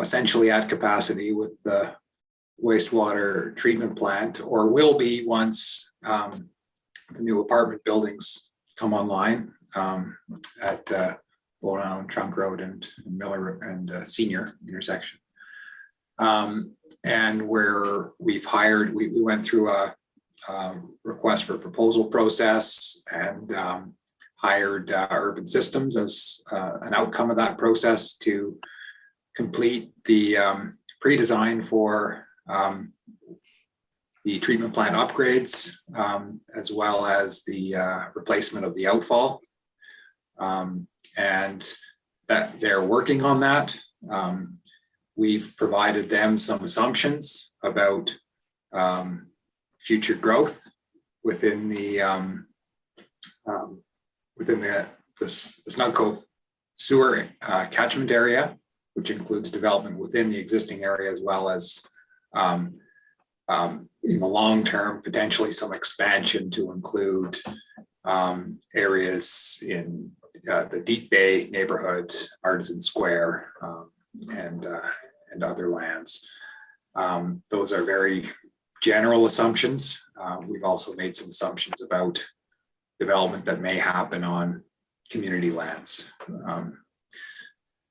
essentially at capacity with the wastewater treatment plant, or will be once the new apartment buildings come online at Bowden Island Trunk Road and Miller and Senior intersection. And where we've hired, we went through a request for proposal process and hired Urban Systems as an outcome of that process to complete the pre-design for the treatment plant upgrades, as well as the replacement of the outfall. And that they're working on that. We've provided them some assumptions about future growth within the Snug Cove sewer catchment area, which includes development within the existing area, as well as in the long term, potentially some expansion to include areas in the Deep Bay neighborhood, Artisan Square, and other lands. Those are very general assumptions. We've also made some assumptions about development that may happen on community lands.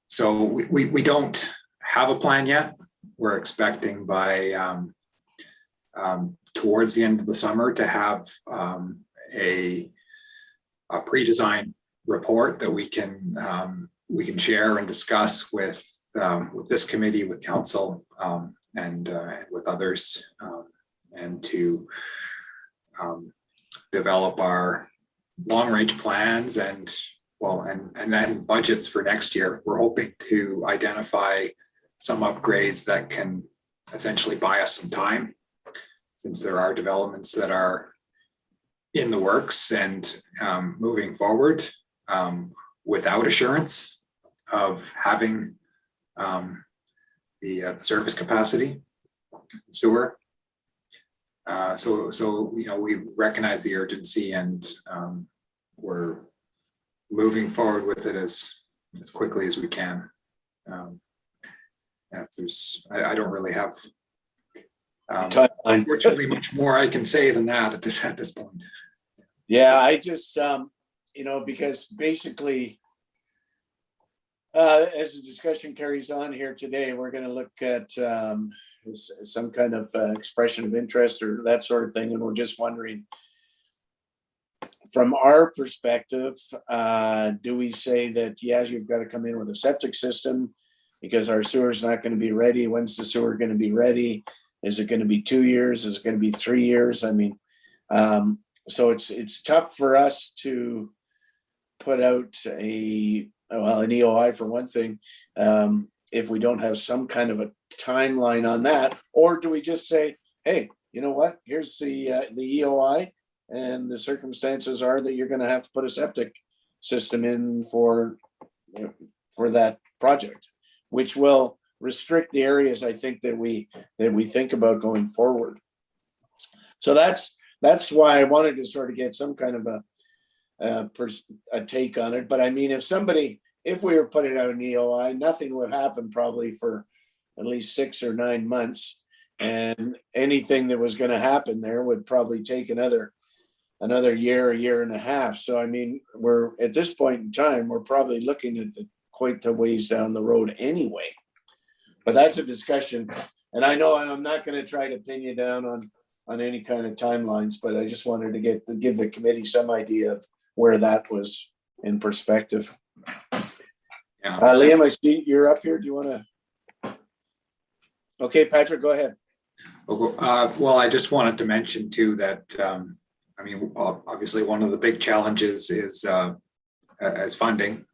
So we don't have a plan yet. We're expecting by towards the end of the summer to have a pre-design report that we can share and discuss with this committee, with council, and with others, and to develop our long-range plans and then budgets for next year. We're hoping to identify some upgrades that can essentially buy us some time, since there are developments that are in the works and moving forward without assurance of having the service capacity, sewer. So we recognize the urgency, and we're moving forward with it as quickly as we can. If there's, I don't really have unfortunately much more I can say than that at this point. Yeah, I just because basically as the discussion carries on here today, we're going to look at some kind of expression of interest or that sort of thing, and we're just wondering, from our perspective, do we say that yes, you've got to come in with a septic system because our sewer is not going to be ready? When's the sewer going to be ready? Is it going to be 2 years? Is it going to be 3 years? I mean, so it's tough for us to put out an EOI for one thing, if we don't have some kind of a timeline on that. Or do we just say, hey, you know what? Here's the EOI, and the circumstances are that you're going to have to put a septic system in for that project, which will restrict the areas I think that we think about going forward. So that's why I wanted to sort of get some kind of a take on it. But I mean, if we were putting out an EOI, nothing would happen probably for at least 6 or 9 months, and anything that was going to happen there would probably take another year, a year and a half. So I mean, we're at this point in time, we're probably looking at quite a ways down the road anyway. But that's a discussion, and I know I'm not going to try to pin you down on any kind of timelines, but I just wanted to give the committee some idea of where that was in perspective. Yeah. Liam, I see you're up here. Do you want to? Okay, Patrick, go ahead. Well, I just wanted to mention too that I mean, obviously one of the big challenges is funding.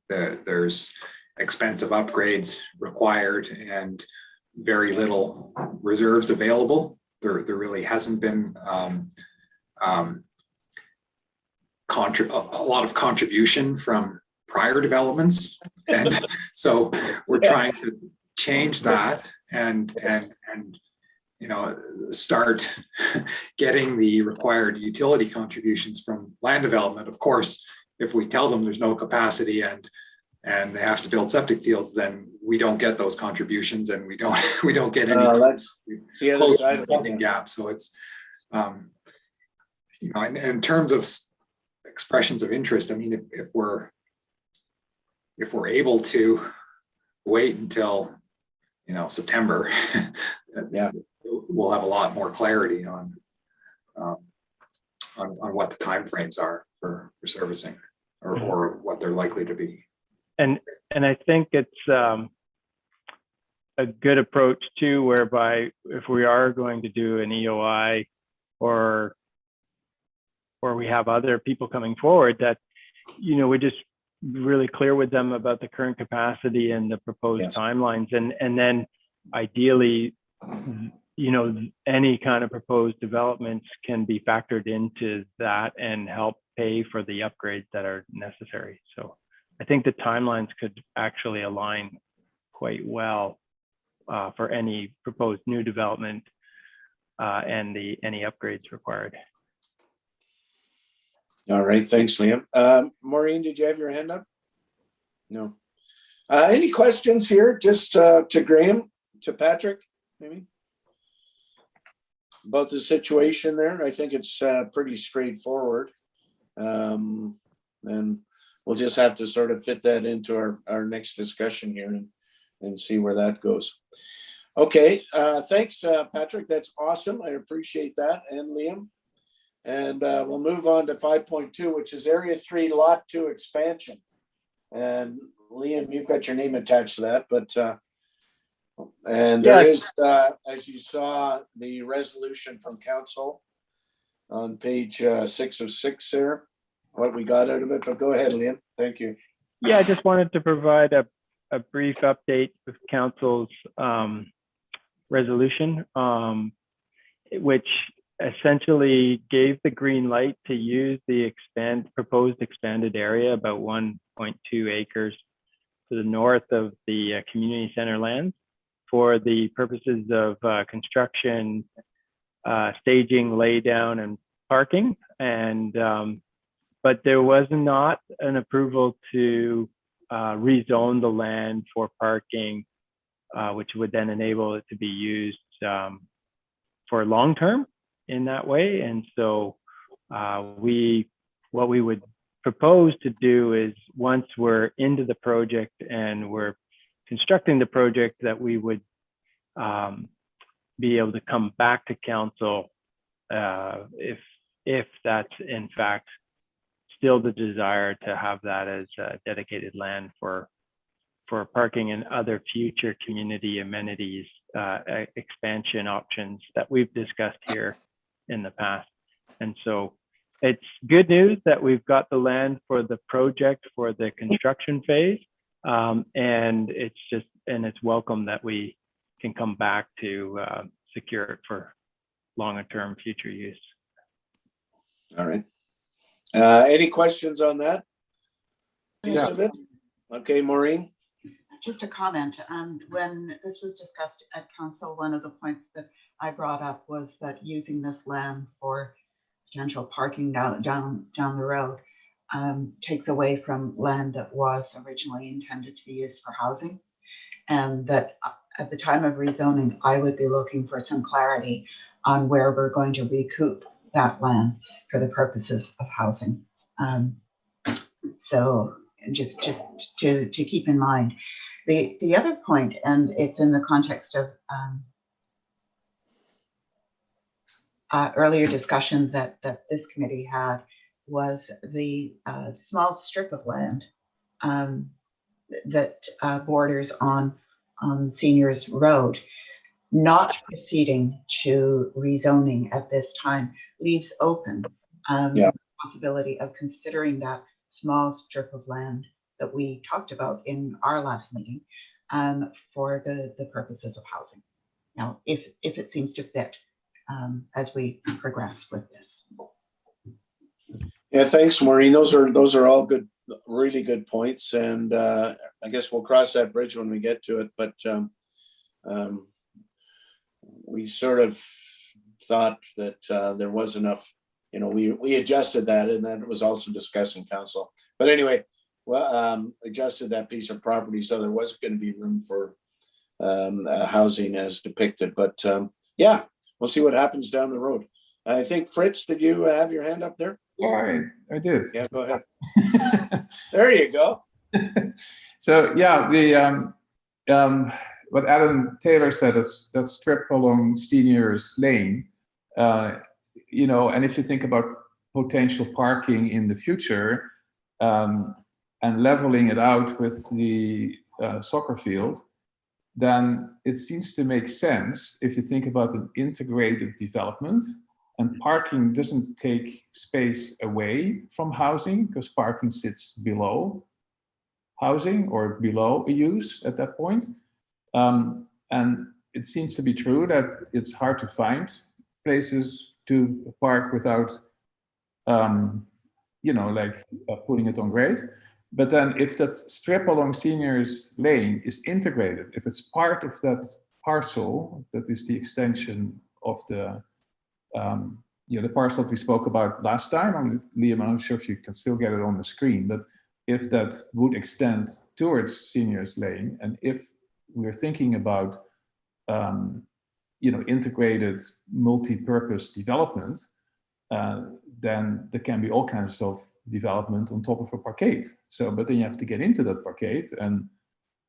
There's expensive upgrades required and very little reserves available. There really hasn't been a lot of contribution from prior developments, and so we're trying to change that and start getting the required utility contributions from land development. Of course, if we tell them there's no capacity and and they have to build septic fields, then we don't get those contributions, and we don't get any That's the other close side of funding it. gap. So it's, in terms of expressions of interest, I mean, if we're able to wait until, September, Yeah. we'll have a lot more clarity on what the timeframes are for servicing, or what they're likely to be. And I think it's a good approach too, whereby if we are going to do an EOI, or we have other people coming forward, that we're just really clear with them about the current capacity and the proposed timelines, and then ideally, any kind of proposed developments can be factored into that and help pay for the upgrades that are necessary. So I think the timelines could actually align quite well for any proposed new development and any upgrades required. All right, thanks, Liam. Maureen, did you have your hand up? No. Any questions here? Just to Graham, to Patrick, maybe? About the situation there? I think it's pretty straightforward. And we'll just have to sort of fit that into our next discussion here and see where that goes. Okay, thanks, Patrick. That's awesome. I appreciate that. And Liam. And we'll move on to 5.2, which is Area 3, Lot 2 expansion. And Liam, you've got your name attached to that, but and there is, as you saw, the resolution from council on page 6 of 6 there, what we got out of it. But go ahead, Liam. Thank you. Yeah, I just wanted to provide a brief update with council's resolution, which essentially gave the green light to use the proposed expanded area, about 1.2 acres to the north of the community center lands, for the purposes of construction, staging, laydown, and parking. And but there was not an approval to rezone the land for parking, which would then enable it to be used for long-term in that way. And so what we would propose to do is, once we're into the project and we're constructing the project, that we would be able to come back to council if that's in fact still the desire to have that as dedicated land for parking and other future community amenities expansion options that we've discussed here in the past. And so it's good news that we've got the land for the project for the construction phase, and it's welcome that we can come back to secure it for longer term future use. All right. Any questions on that piece Yeah. of it? Okay, Maureen. Just a comment. When this was discussed at council, one of the points that I brought up was that using this land for potential parking down the road takes away from land that was originally intended to be used for housing, and that at the time of rezoning, I would be looking for some clarity on where we're going to recoup that land for the purposes of housing. So just to keep in mind. The other point, and it's in the context of earlier discussion that this committee had, was the small strip of land that borders on Seniors Road. Not proceeding to rezoning at this time leaves open the possibility of considering that small strip of land that we talked about in our last meeting for the purposes of housing. Now, if it seems to fit as we progress with this. Yeah, thanks, Maureen. Those are all good, really good points. And I guess we'll cross that bridge when we get to it. But we sort of thought that there was enough, we adjusted that, and that was also discussed in council. But anyway, adjusted that piece of property so there was going to be room for housing as depicted. But yeah, we'll see what happens down the road. I think, Fritz, did you have your hand up there? Yeah, I did. Yeah, go ahead. There you go. So yeah, what Adam Taylor said is that strip along Seniors Lane, and if you think about potential parking in the future, and leveling it out with the soccer field, then it seems to make sense if you think about an integrated development. And parking doesn't take space away from housing because parking sits below housing or below a use at that point. And it seems to be true that it's hard to find places to park without, putting it on grade. But then if that strip along Seniors Lane is integrated, if it's part of that parcel, that is the extension of the parcel that we spoke about last time. Liam, I'm not sure if you can still get it on the screen, but if that would extend towards Seniors Lane, and if we're thinking about, integrated multi-purpose development, then there can be all kinds of development on top of a parkade. But then you have to get into that parkade, and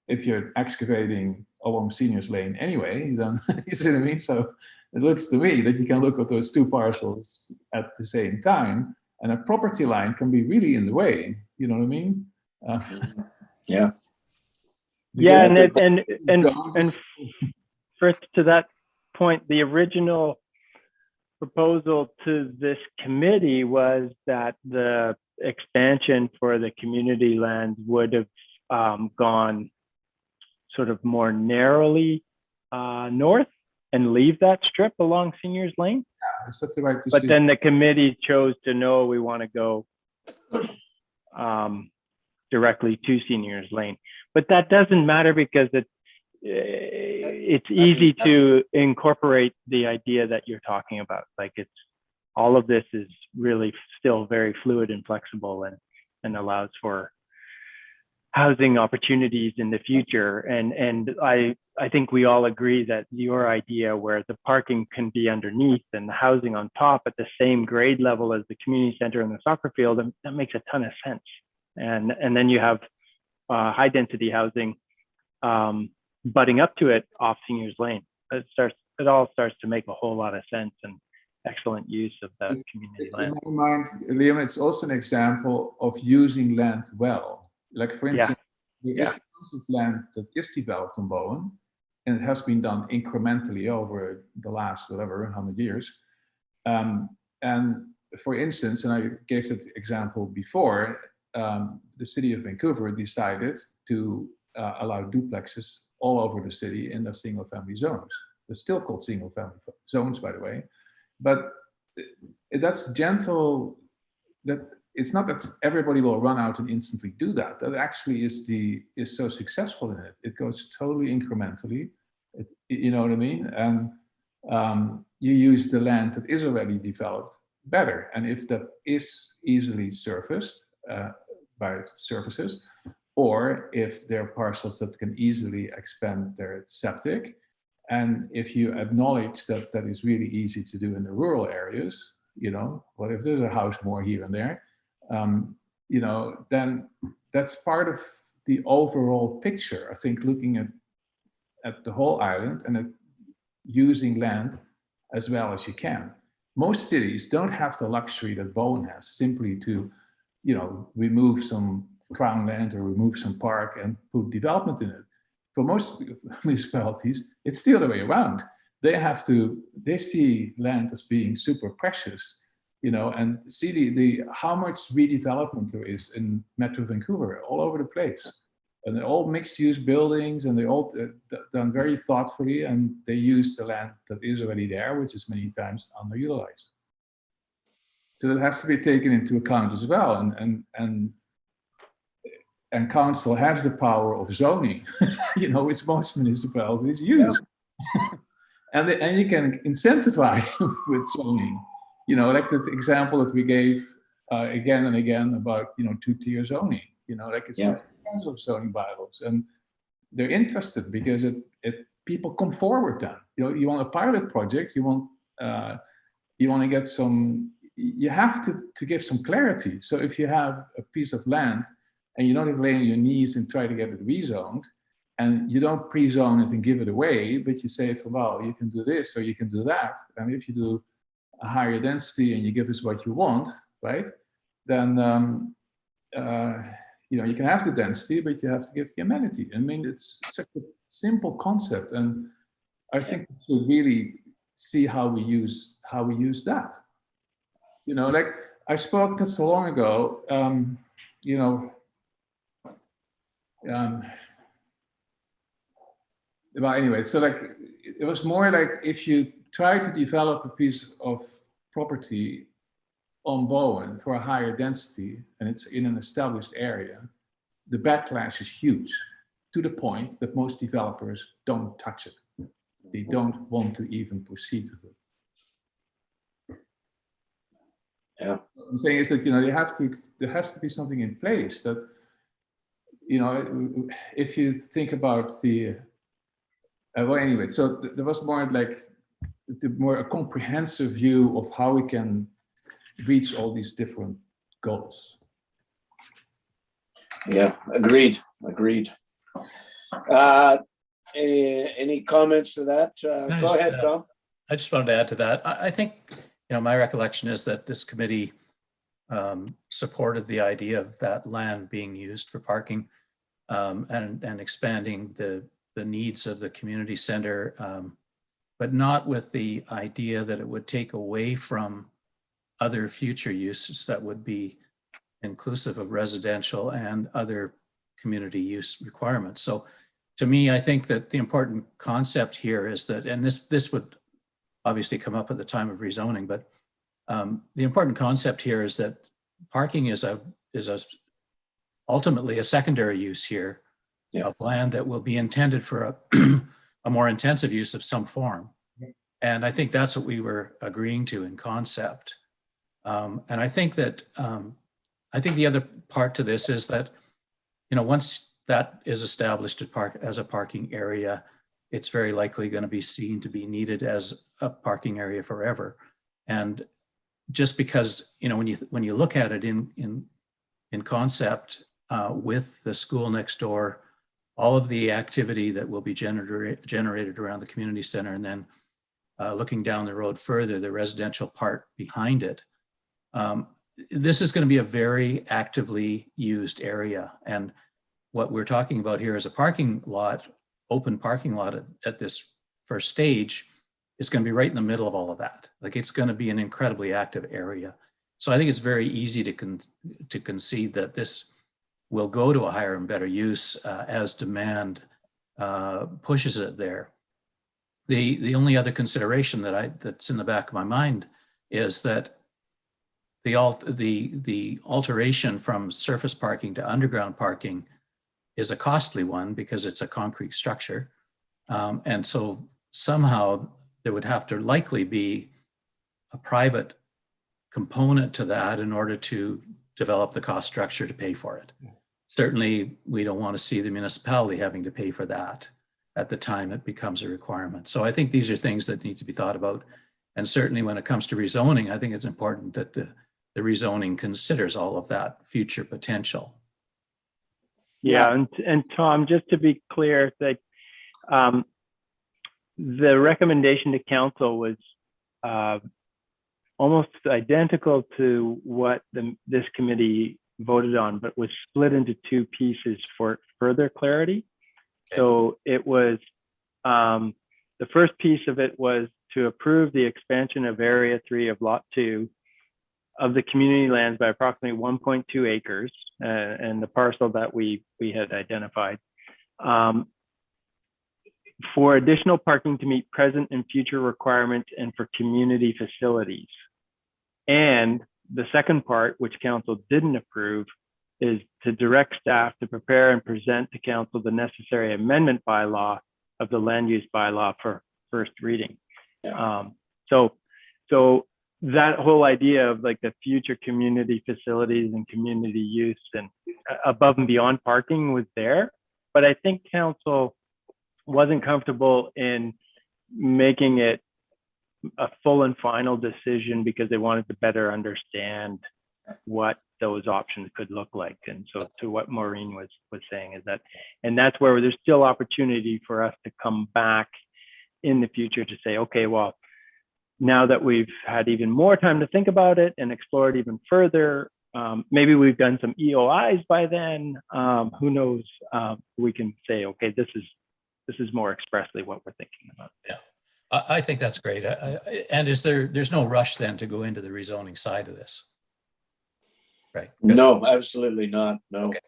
if you're excavating along Seniors Lane anyway, then you see what I mean? So it looks to me that you can look at those two parcels at the same time, and a property line can be really in the way. You know what I mean? Yeah. Yeah, and first to that point, the original proposal to this committee was that the expansion for the community land would have gone sort of more narrowly north and leave that strip along Seniors Lane. Is that the right decision? But then the committee chose to know we want to go directly to Seniors Lane. But that doesn't matter because it's easy to incorporate the idea that you're talking about. Like all of this is really still very fluid and flexible and allows for housing opportunities in the future. And I think we all agree that your idea where the parking can be underneath and the housing on top at the same grade level as the community center and the soccer field, that makes a ton of sense. And then you have high density housing butting up to it off Seniors Lane. It all starts to make a whole lot of sense and excellent use of that community land. In my mind, Liam, it's also an example of using land well. Like for instance, there is lots of land that is developed on Bowen, and it has been done incrementally over the last 100 years. And for instance, and I gave that example before, the city of Vancouver decided to allow duplexes all over the city in the single-family zones. They're still called single-family zones, by the way, but that's gentle. That it's not that everybody will run out and instantly do that. That actually is so successful in it. It goes totally incrementally. You know what I mean? And you use the land that is already developed better. And if that is easily serviced by services, or if there are parcels that can easily expand their septic, and if you acknowledge that that is really easy to do in the rural areas, what if there's a house more here and there, then that's part of the overall picture. I think looking at the whole island and at using land as well as you can. Most cities don't have the luxury that Bowen has, simply to, remove some crown land or remove some park and put development in it. For most municipalities, it's the other way around. They see land as being super precious, and see how much redevelopment there is in Metro Vancouver, all over the place. And they're all mixed-use buildings, and they're all done very thoughtfully, and they use the land that is already there, which is many times underutilized. So that has to be taken into account as well. And council has the power of zoning, which most municipalities use. Yeah. and you can incentivize with zoning, like the example that we gave again and again about, two-tier zoning. like it's Yeah. tons of zoning bylaws, and they're interested because it people come forward then. You want a pilot project, you want to get some, you have to give some clarity. So if you have a piece of land and you're not lay on your knees and try to get it rezoned, and you don't pre-zone it and give it away, but you say, well, you can do this or you can do that. And if you do a higher density and you give us what you want, right? Then you can have the density, but you have to give the amenity. I mean, it's such a simple concept, and I think we should really see how we use that. Like I spoke not so long ago. Well, anyway, so like it was more like if you try to develop a piece of property on Bowen for a higher density and it's in an established area, the backlash is huge, to the point that most developers don't touch it. They don't want to even proceed with it. Yeah. What I'm saying is that there has to be something in place that, if you think about the well, anyway, so there was more like a comprehensive view of how we can reach all these different goals. Yeah, agreed. Any comments to that? Go ahead, Tom. I just wanted to add to that. I think, my recollection is that this committee supported the idea of that land being used for parking and expanding the needs of the community center, but not with the idea that it would take away from other future uses that would be inclusive of residential and other community use requirements. So to me, I think that the important concept here is that, and this would obviously come up at the time of rezoning, but the important concept here is that parking is ultimately a secondary use here of land that will be intended for a more intensive use of some form. And I think that's what we were agreeing to in concept. And I think that, I think the other part to this is that, once that is established as a parking area, it's very likely going to be seen to be needed as a parking area forever. And just because, when you look at it in concept with the school next door, all of the activity that will be generated around the community center, and then looking down the road further, the residential part behind it, this is going to be a very actively used area. And what we're talking about here is a parking lot, open parking lot at this first stage is going to be right in the middle of all of that. Like, it's going to be an incredibly active area. So I think it's very easy to concede that this will go to a higher and better use as demand pushes it there. The only other consideration that's in the back of my mind is that the alteration from surface parking to underground parking is a costly one because it's a concrete structure. And so somehow there would have to likely be a private component to that in order to develop the cost structure to pay for it. Certainly, we don't want to see the municipality having to pay for that at the time it becomes a requirement. So I think these are things that need to be thought about. And certainly when it comes to rezoning, I think it's important that the rezoning considers all of that future potential. Yeah, and Tom, just to be clear, that the recommendation to council was almost identical to what this committee voted on, but was split into two pieces for further clarity. Okay. So it was, the first piece of it was to approve the expansion of Area 3 of Lot 2 of the community lands by approximately 1.2 acres, and the parcel that we had identified, for additional parking to meet present and future requirements and for community facilities. And the second part, which council didn't approve, is to direct staff to prepare and present to council the necessary amendment bylaw of the land use bylaw for first reading. Yeah. So that whole idea of like the future community facilities and community use and above and beyond parking was there. But I think council wasn't comfortable in making it a full and final decision because they wanted to better understand what those options could look like. And so to what Maureen was saying is that, and that's where there's still opportunity for us to come back in the future to say, okay, well, now that we've had even more time to think about it and explore it even further, maybe we've done some EOIs by then. Who knows? We can say, okay, this is more expressly what we're thinking about. Yeah, I think that's great. And there's no rush then to go into the rezoning side of this, right? No, absolutely not. No. Okay.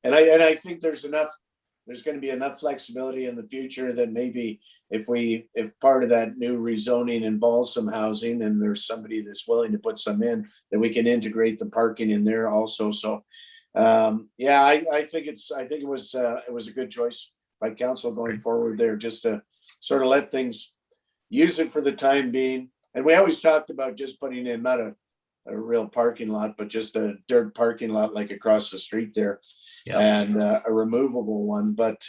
And I think there's going to be enough flexibility in the future that maybe if part of that new rezoning involves some housing and there's somebody that's willing to put some in, that we can integrate the parking in there also. So yeah, I think it was a good choice by council going forward there, just to sort of let things use it for the time being. And we always talked about just putting in not a real parking lot, but just a dirt parking lot like across the street there. Yeah. And a removable one. But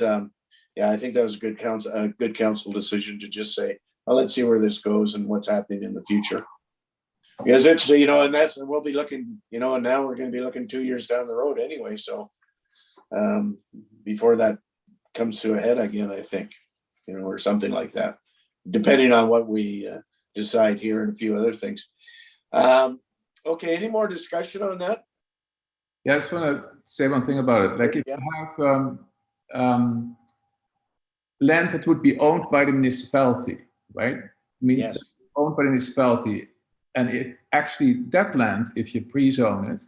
yeah, I think that was a good council decision to just say, well, let's see where this goes and what's happening in the future. Because it's, and we'll be looking, and now we're going to be looking 2 years down the road anyway. So before that comes to a head again, I think, or something like that, depending on what we decide here and a few other things. Okay, any more discussion on that? Yeah, I just want to say one thing about it. Like if Yeah. you have land that would be owned by the municipality, right? I mean, Yes. owned by the municipality, and it actually that land, if you pre-zone it,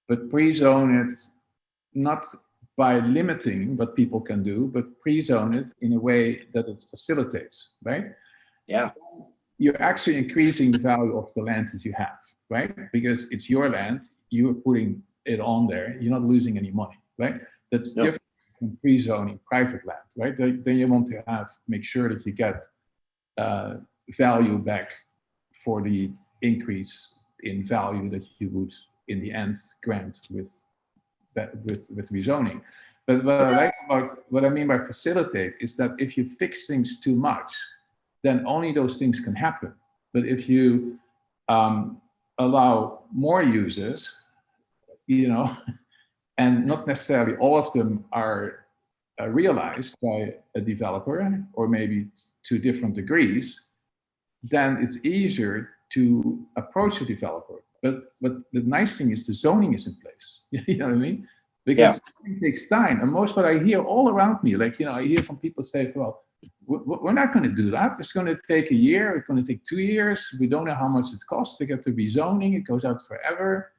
but pre-zone it not by limiting what people can do, but pre-zone it in a way that it facilitates, right? Yeah. You're actually increasing the value of the land that you have, right? Because it's your land, you're putting it on there, you're not losing any money, right? That's No. different from pre-zoning private land, right? Then you want to make sure that you get value back for the increase in value that you would in the end grant with rezoning. But what I mean by facilitate is that if you fix things too much, then only those things can happen. But if you allow more users, and not necessarily all of them are realized by a developer, or maybe to different degrees, then it's easier to approach a developer. But the nice thing is the zoning is in place. You know what I mean? Because it takes time. And most what I hear all around me, like, I hear from people say, well, we're not going to do that. It's going to take a year. It's going to take 2 years. We don't know how much it costs to get to rezoning. It goes out forever.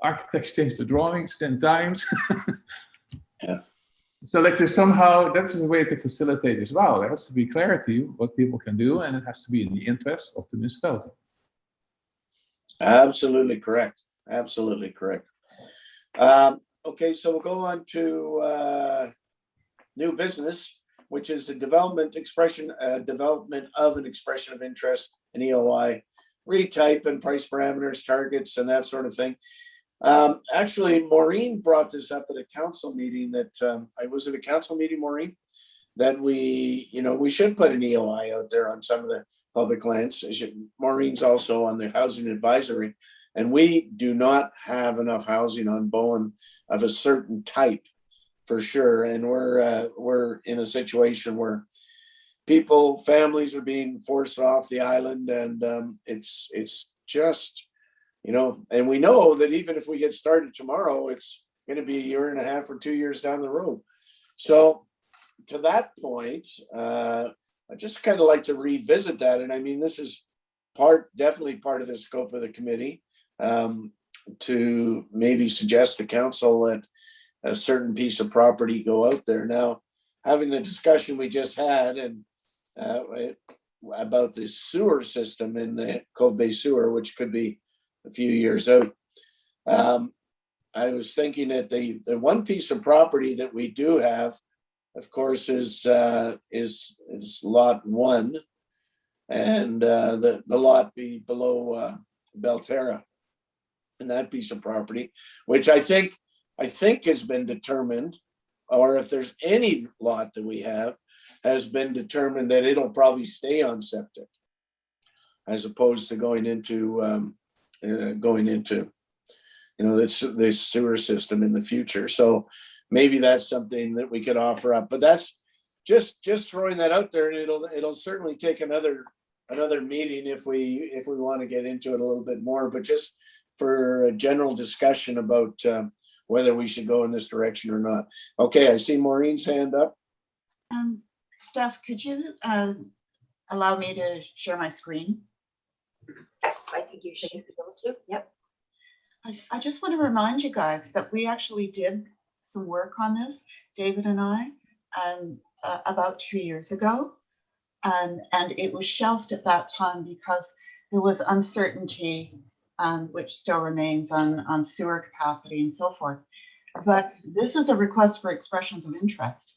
Architects change the drawings 10 times. Yeah. So like there's somehow, that's a way to facilitate as well. There has to be clarity what people can do, and it has to be in the interest of the municipality. Absolutely correct. Absolutely correct. Okay, so we'll go on to new business, which is the development of an expression of interest, an EOI, retype and price parameters, targets, and that sort of thing. Actually, Maureen brought this up at a council meeting that I was at a council meeting, Maureen, that we should put an EOI out there on some of the public lands. Maureen's also on the housing advisory, and we do not have enough housing on Bowen of a certain type for sure. And we're in a situation where families are being forced off the island, and it's just, and we know that even if we get started tomorrow, it's going to be 1.5 years or 2 years down the road. So to that point, I just kind of like to revisit that. And I mean, this is definitely part of the scope of the committee, to maybe suggest to council that a certain piece of property go out there. Now, having the discussion we just had and about the sewer system in the Cove Bay sewer, which could be a few years out, I was thinking that the one piece of property that we do have, of course, is lot 1, and the lot be below Belterra, and that piece of property, which I think has been determined, or if there's any lot that we have, has been determined that it'll probably stay on septic, as opposed to going into this sewer system in the future. So maybe that's something that we could offer up. But that's just throwing that out there, and it'll certainly take another meeting if we want to get into it a little bit more. But just for a general discussion about whether we should go in this direction or not. Okay, I see Maureen's hand up. Steph, could you allow me to share my screen? Yes, I think you should be able to. Yep. I just want to remind you guys that we actually did some work on this, David and I, about 2 years ago. And it was shelved at that time because there was uncertainty, which still remains on sewer capacity and so forth. But this is a request for expressions of interest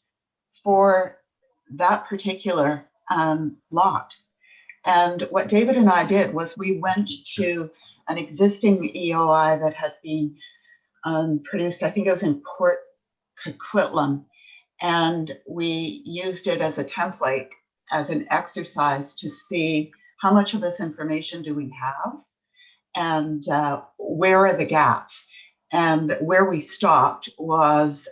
for that particular lot. And what David and I did was we went to an existing EOI that had been produced, I think it was in Port Coquitlam, and we used it as a template, as an exercise to see how much of this information do we have, and where are the gaps. And where we stopped was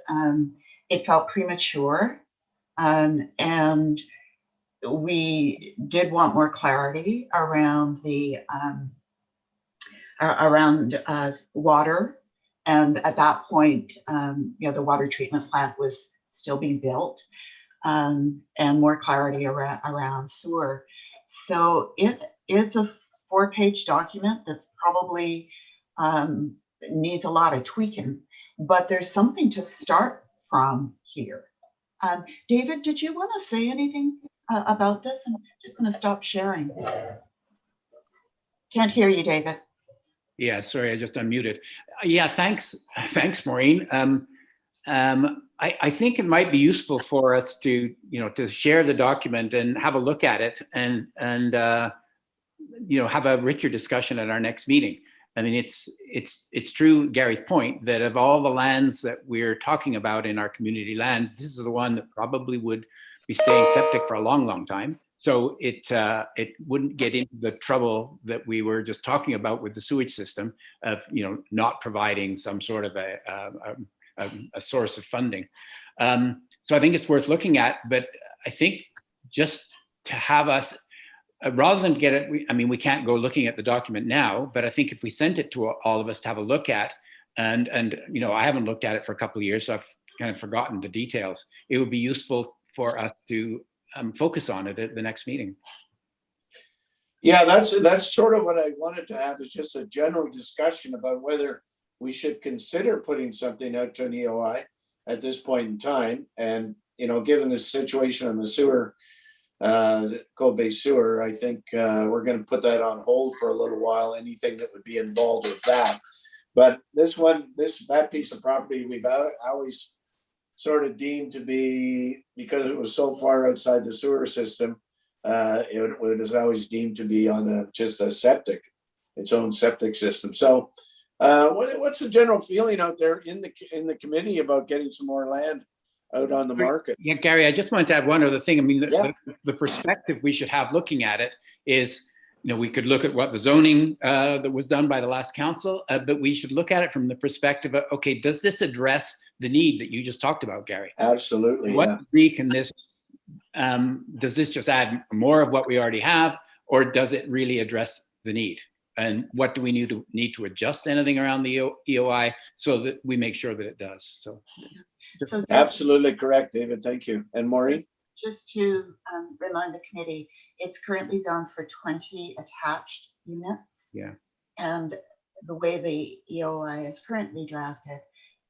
it felt premature, and we did want more clarity around the water. And at that point, the water treatment plant was still being built, and more clarity around sewer. So it is a 4-page document that's probably needs a lot of tweaking, but there's something to start from here. David, did you want to say anything about this? I'm just going to stop sharing. Can't hear you, David. Yeah, sorry, I just unmuted. Yeah, thanks, Maureen. I think it might be useful for us to share the document and have a look at it, and have a richer discussion at our next meeting. I mean, it's true, Gary's point, that of all the lands that we're talking about in our community lands, this is the one that probably would be staying septic for a long, long time. So it wouldn't get into the trouble that we were just talking about with the sewage system of not providing some sort of a source of funding. So I think it's worth looking at, but I think just to have us, rather than get it, we can't go looking at the document now, but I think if we sent it to all of us to have a look at, and I haven't looked at it for a couple of years, so I've kind of forgotten the details. It would be useful for us to focus on it at the next meeting. Yeah, that's sort of what I wanted to have, is just a general discussion about whether we should consider putting something out to an EOI at this point in time. And, given the situation on the sewer, Cold Bay Sewer, I think we're going to put that on hold for a little while, anything that would be involved with that. But that piece of property, we've always sort of deemed to be, because it was so far outside the sewer system, it was always deemed to be on just its own septic system. So what's the general feeling out there in the committee about getting some more land out on the market? Yeah, Gary, I just wanted to add one other thing. I mean, the perspective we should have looking at it is, we could look at what the zoning that was done by the last council, but we should look at it from the perspective of, okay, does this address the need that you just talked about, Gary? Absolutely. What degree can this, does this just add more of what we already have, or does it really address the need? And what do we need to adjust anything around the EOI so that we make sure that it does? So absolutely correct, David. Thank you. And Maureen? Just to remind the committee, it's currently zoned for 20 attached units. Yeah. And the way the EOI is currently drafted,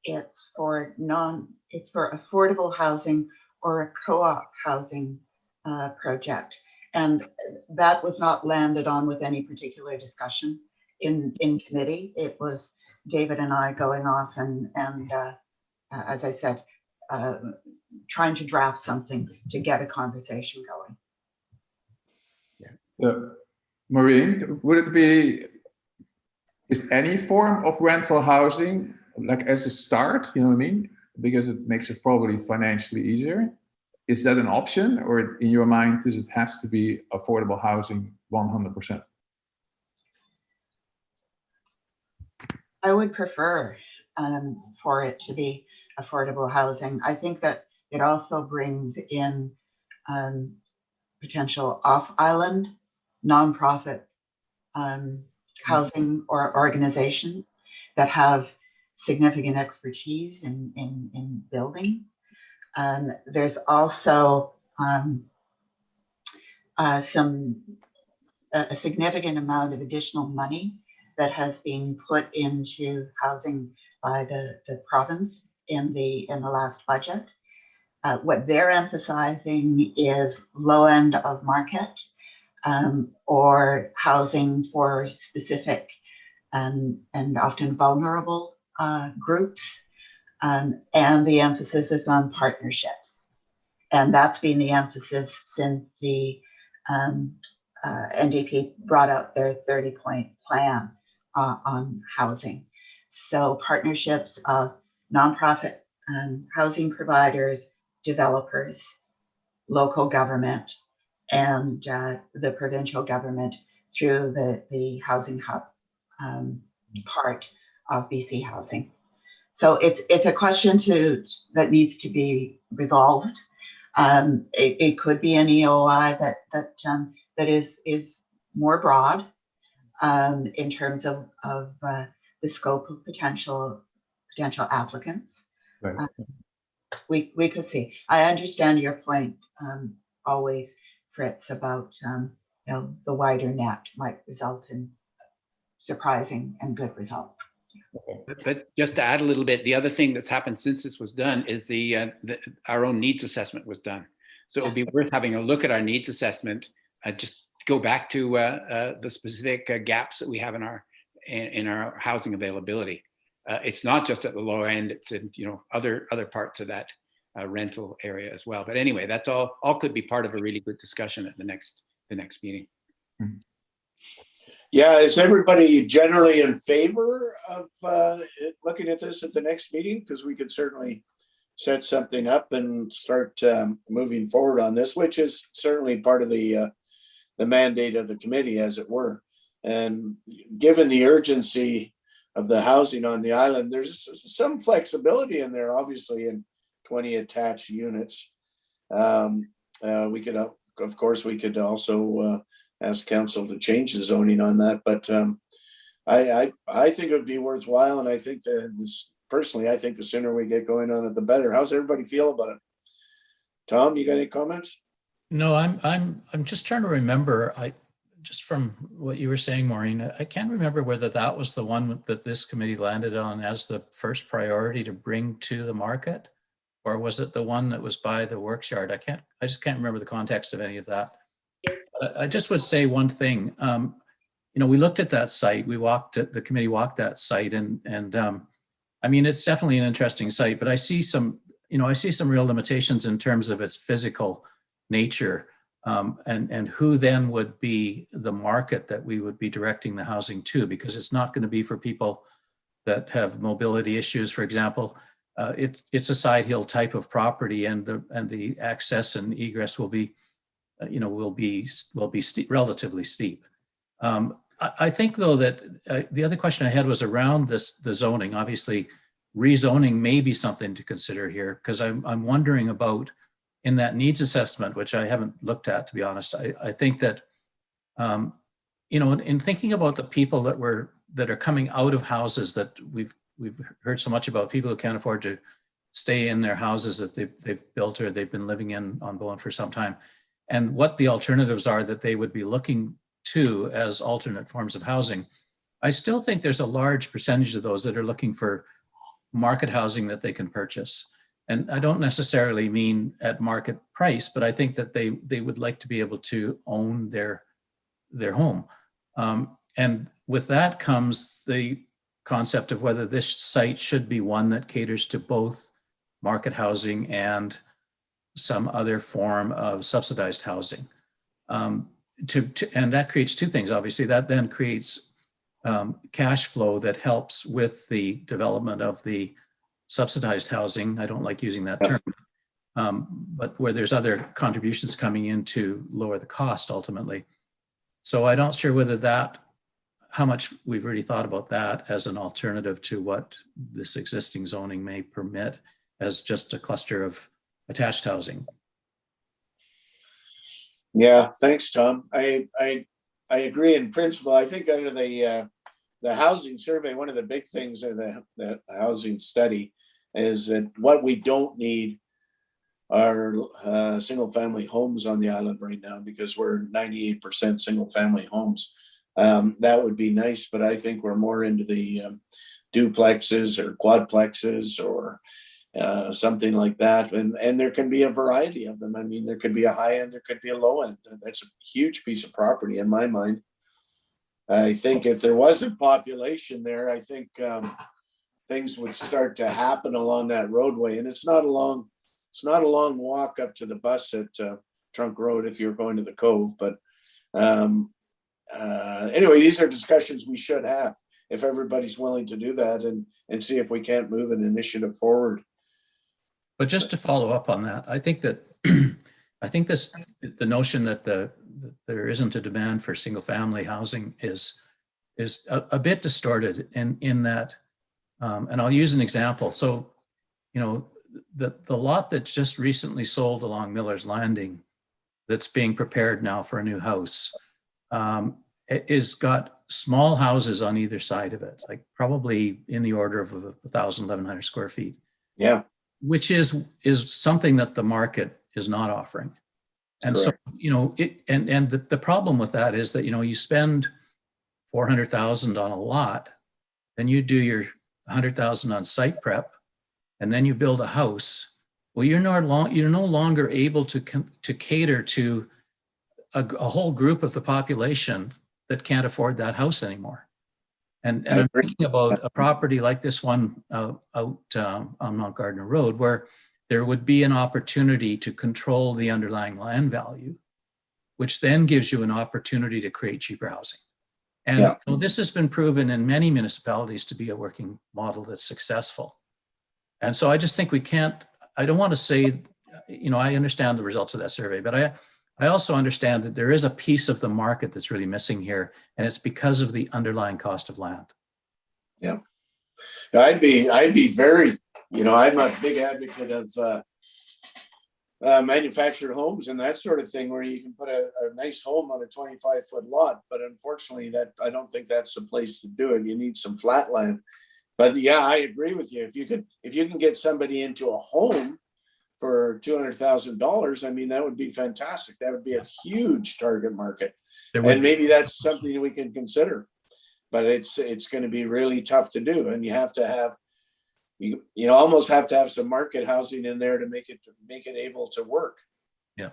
it's for affordable housing or a co-op housing project. And that was not landed on with any particular discussion in committee. It was David and I going off and as I said, trying to draft something to get a conversation going. Maureen, would it be, is any form of rental housing like as a start, you know what I mean? Because it makes it probably financially easier. Is that an option, or in your mind, does it have to be affordable housing 100%? I would prefer for it to be affordable housing. I think that it also brings in potential off-island nonprofit housing or organizations that have significant expertise in building. There's also a significant amount of additional money that has been put into housing by the province in the last budget. What they're emphasizing is low end of market or housing for specific and often vulnerable groups. And the emphasis is on partnerships. And that's been the emphasis since the NDP brought out their 30-point plan on housing. So partnerships of nonprofit housing providers, developers, local government, and the provincial government through the housing hub part of BC Housing. So it's a question that needs to be resolved. It could be an EOI that is more broad in terms of the scope of potential applicants. Right. We could see. I understand your point always, Fritz, about the wider net might result in surprising and good results. But just to add a little bit, the other thing that's happened since this was done is our own needs assessment was done. So it would be worth having a look at our needs assessment, just go back to the specific gaps that we have in our housing availability. It's not just at the low end; it's in other parts of that rental area as well. But anyway, that's all could be part of a really good discussion at the next meeting. Mm-hmm. Yeah, is everybody generally in favor of looking at this at the next meeting? Because we could certainly set something up and start moving forward on this, which is certainly part of the mandate of the committee, as it were. And given the urgency of the housing on the island, there's some flexibility in there, obviously, in 20 attached units. We could, of course, we could also ask council to change the zoning on that, but I think it would be worthwhile, and I think that personally, I think the sooner we get going on it, the better. How's everybody feel about it? Tom, you got any comments? No, I'm just trying to remember. Just from what you were saying, Maureen, I can't remember whether that was the one that this committee landed on as the first priority to bring to the market, or was it the one that was by the works yard? I just can't remember the context of any of that. I just would say one thing. We looked at that site. The committee walked that site, and I mean, it's definitely an interesting site. But I see some real limitations in terms of its physical nature, and who then would be the market that we would be directing the housing to, because it's not going to be for people that have mobility issues, for example. It's a side hill type of property, and the access and egress will be relatively steep. I think, though, that the other question I had was around the zoning. Obviously, rezoning may be something to consider here, because I'm wondering about, in that needs assessment, which I haven't looked at, to be honest. I think that in thinking about the people that are coming out of houses that we've heard so much about, people who can't afford to stay in their houses that they've built or they've been living in on Bowen for some time, and what the alternatives are that they would be looking to as alternate forms of housing. I still think there's a large percentage of those that are looking for market housing that they can purchase. And I don't necessarily mean at market price, but I think that they would like to be able to own their home. And with that comes the concept of whether this site should be one that caters to both market housing and some other form of subsidized housing. and that creates two things. Obviously, that then creates cash flow that helps with the development of the subsidized housing. I don't like using that term, but where there's other contributions coming in to lower the cost ultimately. So I'm not sure whether how much we've really thought about that as an alternative to what this existing zoning may permit as just a cluster of attached housing. Yeah, thanks, Tom. I agree in principle. I think under the housing survey, one of the big things in the housing study is that what we don't need are single family homes on the island right now, because we're 98% single family homes. That would be nice, but I think we're more into the duplexes or quadplexes or something like that. And there can be a variety of them. I mean, there could be a high end, there could be a low end. That's a huge piece of property in my mind. I think if there wasn't population there, I think things would start to happen along that roadway. And it's not a long walk up to the bus at Trunk Road if you're going to the Cove. But anyway, these are discussions we should have if everybody's willing to do that, and see if we can't move an initiative forward. But just to follow up on that, I think that the notion that there isn't a demand for single family housing is a bit distorted in that, and I'll use an example. So, the lot that just recently sold along Miller's Landing, that's being prepared now for a new house, is got small houses on either side of it, like probably in the order of 1,100 square feet. Yeah. Which is something that the market is not offering. And Correct. So, the problem with that is that, you spend 400,000 on a lot, then you do your 100,000 on site prep, and then you build a house. Well, you're no longer able to cater to a whole group of the population that can't afford that house anymore. And I'm thinking about a property like this one out on Mount Gardner Road, where there would be an opportunity to control the underlying land value, which then gives you an opportunity to create cheaper housing. And this has been proven in many municipalities to be a working model that's successful. And so I just think I don't want to say, I understand the results of that survey, but I also understand that there is a piece of the market that's really missing here, and it's because of the underlying cost of land. Yeah. I'd be very, I'm a big advocate of manufactured homes and that sort of thing, where you can put a nice home on a 25-foot lot. But unfortunately, I don't think that's the place to do it. You need some flat land. But yeah, I agree with you. If you can get somebody into a home for $200,000, I mean, that would be fantastic. That would be a huge target market. And maybe that's something we can consider. But it's going to be really tough to do. And you have to have, you almost have to have some market housing in there to make it able to work. Yeah.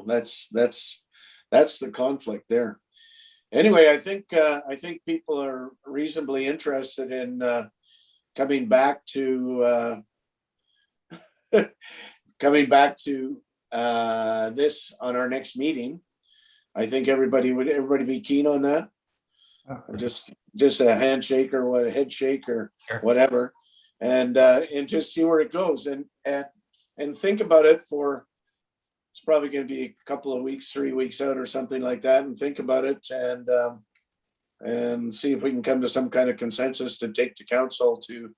That's the conflict there. Anyway, I think people are reasonably interested in coming back to this on our next meeting. I think everybody be keen on that. Just a handshake or a head shake or whatever, and just see where it goes, and think about it for. It's probably going to be a couple of weeks, 3 weeks out or something like that, and think about it and see if we can come to some kind of consensus to take to council to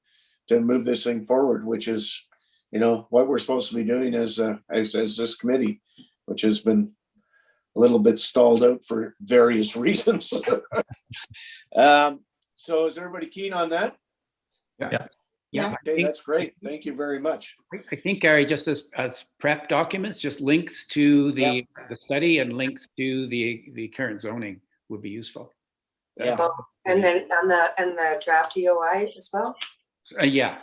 move this thing forward, which is, what we're supposed to be doing as this committee, which has been a little bit stalled out for various reasons. So is everybody keen on that? Yeah. Okay, that's great. Thank you very much. I think, Gary, just as prep documents, just links to the study and links to the current zoning would be useful. Yeah. And then on the draft EOI as well. Yeah.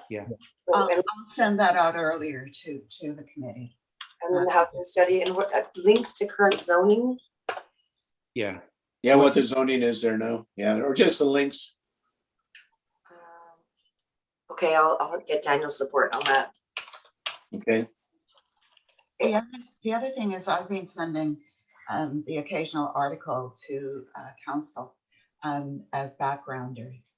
I'll send that out earlier to the committee. And then the housing study and what links to current zoning. Yeah. Yeah, what the zoning is there now. Yeah, or just the links. Okay, I'll get Daniel's support on that. Okay. The other thing is I've been sending the occasional article to council as backgrounders,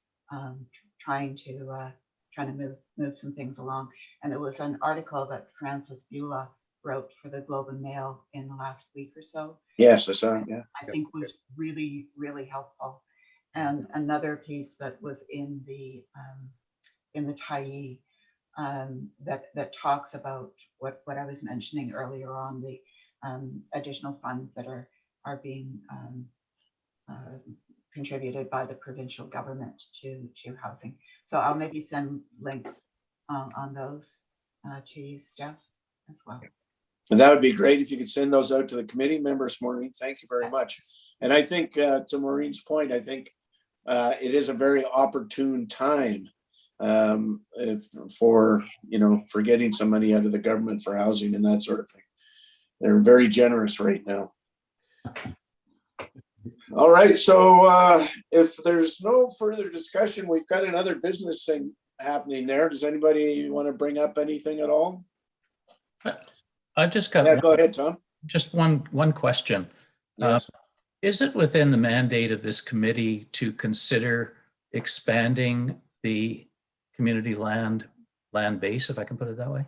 trying to move some things along. And there was an article that Francis Beulah wrote for the Globe and Mail in the last week or so. Yes, I saw it, yeah. I think was really, really helpful. And another piece that was in the Tyee that talks about what I was mentioning earlier on, the additional funds that are being contributed by the provincial government to housing. So I'll maybe send links on those to you, Steph, as well. And that would be great if you could send those out to the committee members, Maureen. Thank you very much. And I think to Maureen's point, I think it is a very opportune time for getting some money out of the government for housing and that sort of thing. They're very generous right now. All right, so if there's no further discussion, we've got another business thing happening there. Does anybody want to bring up anything at all? I've just got Yeah, go ahead, Tom. just one question. Yes. Is it within the mandate of this committee to consider expanding the community land base, if I can put it that way?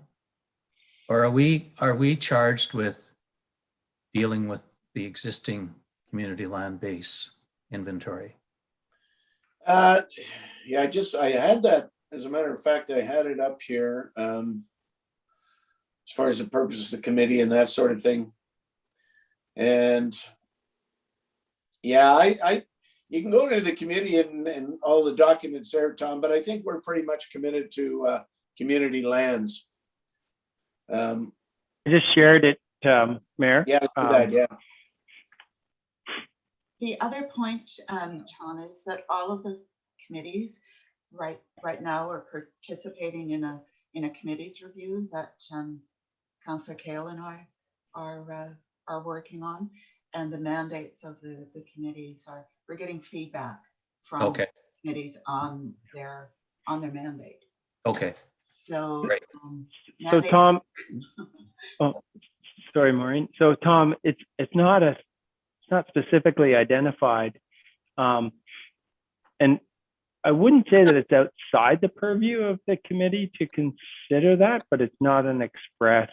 Or are we charged with dealing with the existing community land base inventory? Yeah, I had that, as a matter of fact, I had it up here as far as the purpose of the committee and that sort of thing. And yeah, you can go to the committee and all the documents there, Tom, but I think we're pretty much committed to community lands. I just shared it, Mayor. Yeah, yeah. The other point, Tom, is that all of the committees right now are participating in a committees review that Councillor Kale and I are working on, and the mandates of the committees we're getting feedback from committees on their mandate. Okay. So, Right. So Tom, oh, sorry, Maureen. So Tom, it's not specifically identified, and I wouldn't say that it's outside the purview of the committee to consider that, but it's not an express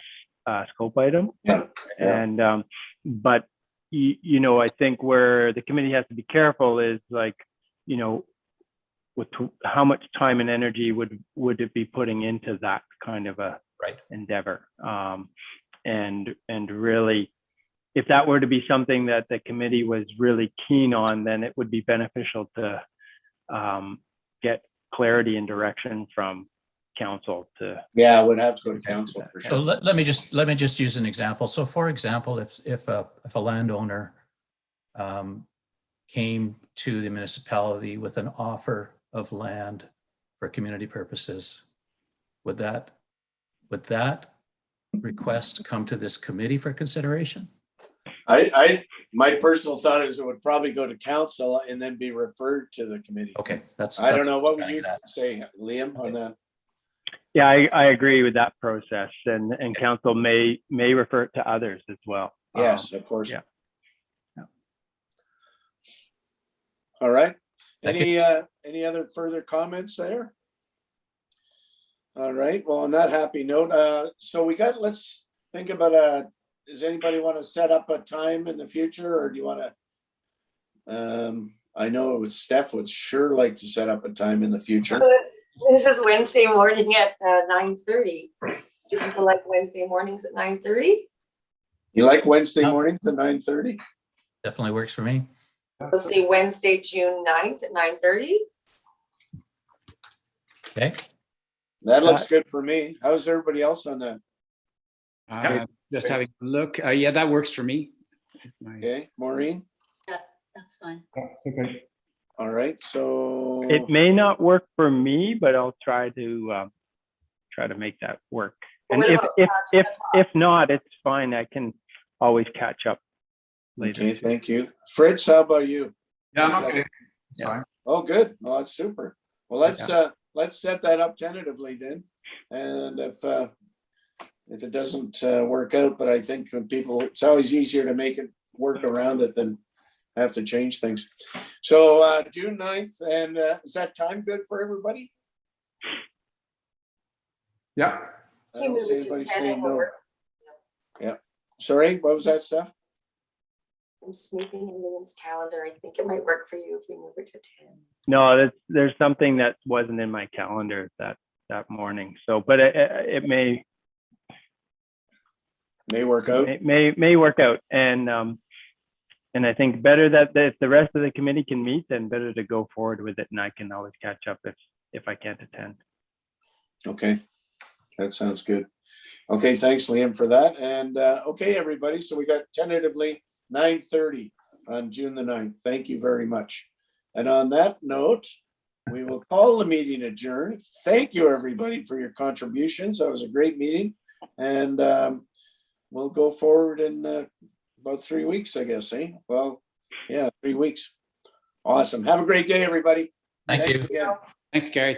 scope item. Yeah. And but I think where the committee has to be careful is with how much time and energy would it be putting into that kind of a endeavor, and really, if that were to be something that the committee was really keen on, then it would be beneficial to get clarity and direction from council to. Yeah, I would have to go to council for sure. So let me just use an example. So for example, if a landowner came to the municipality with an offer of land for community purposes, would that request come to this committee for consideration? My personal thought is it would probably go to council and then be referred to the committee. Okay, I don't know. What would you say, Liam, on that? Yeah, I agree with that process, and council may refer it to others as well. Yes, of course. Yeah. All right. Thank Any other further comments there? All right. Well, on that happy note, so let's think about does anybody want to set up a time in the future, or do you want to? I know Steph would sure like to set up a time in the future. So this is Wednesday morning at 9:30. Do people like Wednesday mornings at 9:30? You like Wednesday mornings at 9:30? Definitely works for me. We'll see Wednesday, June 9th at 9:30. Okay. That looks good for me. How's everybody else on that? Just having a look. Yeah, that works for me. Okay, Maureen? That's fine. That's okay. All right, so. It may not work for me, but I'll try to make that work. And What about, 10 o'clock? if not, it's fine. I can always catch up later. Okay, thank you. Fritz, how about you? Yeah, I'm okay. It's Yeah. fine. Oh, good. Well, that's super. Well, let's set that up tentatively then. And if it doesn't work out, but I think when people, it's always easier to make it work around it than have to change things. So June 9th, and is that time good for everybody? Yeah, I You don't move see it to anybody 10 saying and we'll no. work. Sorry, what was that stuff? I'm sneaking in Liam's calendar. I think it might work for you if we move it to 10. No, there's something that wasn't in my calendar that morning. So, but it may May work out. may work out. And I think better that if the rest of the committee can meet, then better to go forward with it. And I can always catch up if I can't attend. Okay, that sounds good. Okay, thanks, Liam, for that. And okay, everybody, so we got tentatively 9:30 on June the 9th. Thank you very much. And on that note, we will call the meeting adjourned. Thank you, everybody, for your contributions. That was a great meeting. And we'll go forward in about 3 weeks, I guess, eh? Well, yeah, 3 weeks. Awesome. Have a great day, everybody. Thank Thanks you. again. Thanks, Gary.